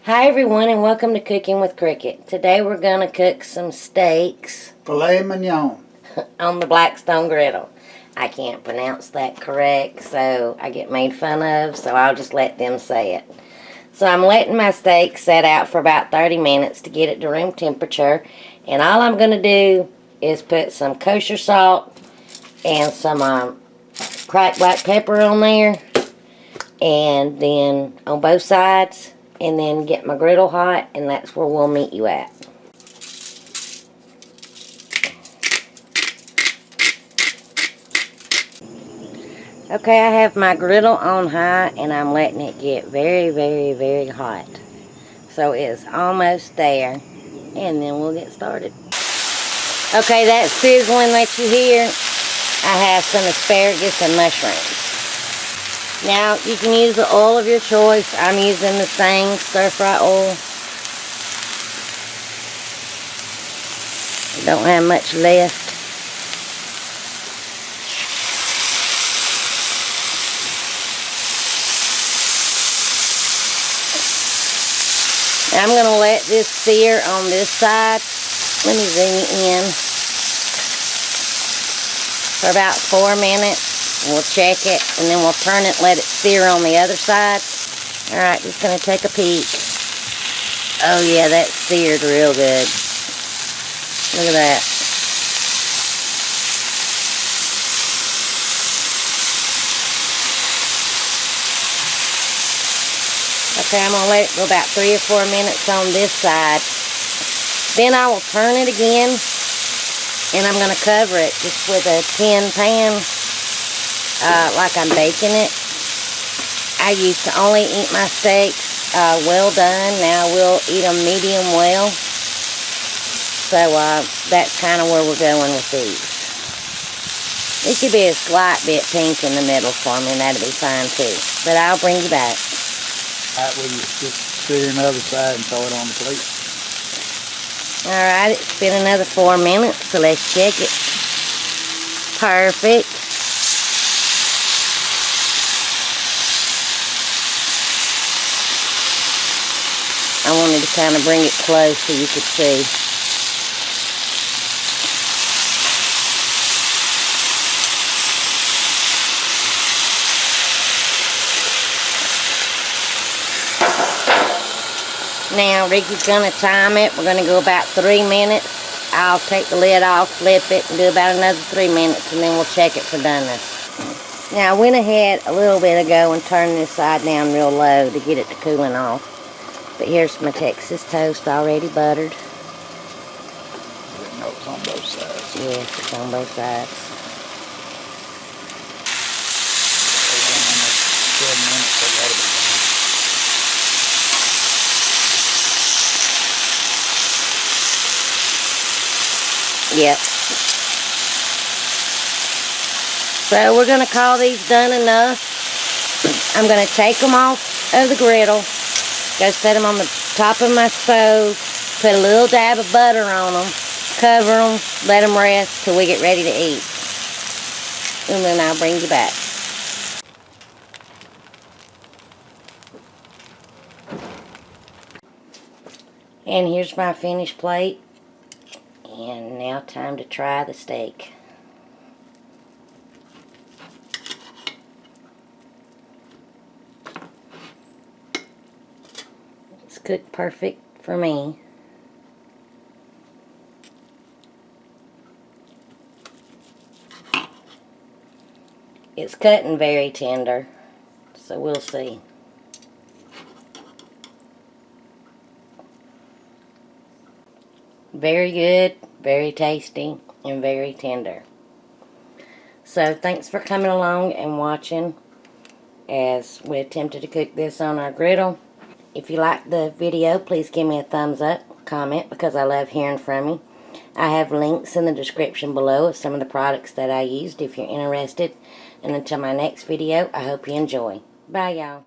Hi everyone, and welcome to Cooking with Cricket. Today we're going to cook some steaks. Filet Mignon. On the Blackstone Griddle. I can't pronounce that correct, so I get made fun of, so I'll just let them say it. So I'm letting my steak set out for about 30 minutes to get it to room temperature. And all I'm going to do is put some kosher salt and some cracked black pepper on there. And then on both sides. And then get my griddle hot, and that's where we'll meet you at. Okay, I have my griddle on high, and I'm letting it get very, very, very hot. So it's almost there, and then we'll get started. Okay, that sizzling that you hear, I have some asparagus and mushrooms. Now, you can use the oil of your choice. I'm using the Tsang stir-fry oil. Don't have much left. I'm going to let this sear on this side. Let me zoom in. For about 4 minutes. We'll check it, and then we'll turn it, let it sear on the other side. Alright, just going to take a peek. Oh yeah, that's seared real good. Look at that. Okay, I'm going to let it go about 3 or 4 minutes on this side. Then I will turn it again, and I'm going to cover it just with a tin pan. Like I'm baking it. I used to only eat my steaks well done. Now we'll eat them medium well. So that's kind of where we're going with these. It could be a slight bit pink in the middle for me, and that'll be fine too. But I'll bring you back. Alright, we'll just sear on the other side and throw it on the plate. Alright, it's been another 4 minutes, so let's check it. Perfect. I wanted to kind of bring it close so you could see. Now, Ricky's going to time it. We're going to go about 3 minutes. I'll take the lid off, flip it, and do about another 3 minutes, and then we'll check it for doneness. Now, I went ahead a little bit ago and turned this side down real low to get it to cooling off. But here's my Texas toast already buttered. No, it's on both sides. Yes, it's on both sides. 7 minutes, so that'll be done. Yep. So we're going to call these done enough. I'm going to take them off of the griddle. Go set them on the top of my stove, put a little dab of butter on them, cover them, let them rest till we get ready to eat. And then I'll bring you back. And here's my finished plate. And now time to try the steak. It's cooked perfect for me. It's cutting very tender, so we'll see. Very good, very tasty, and very tender. So thanks for coming along and watching as we attempted to cook this on our griddle. If you liked the video, please give me a thumbs up, comment, because I love hearing from you. I have links in the description below of some of the products that I used if you're interested. And until my next video, I hope you enjoy. Bye, y'all.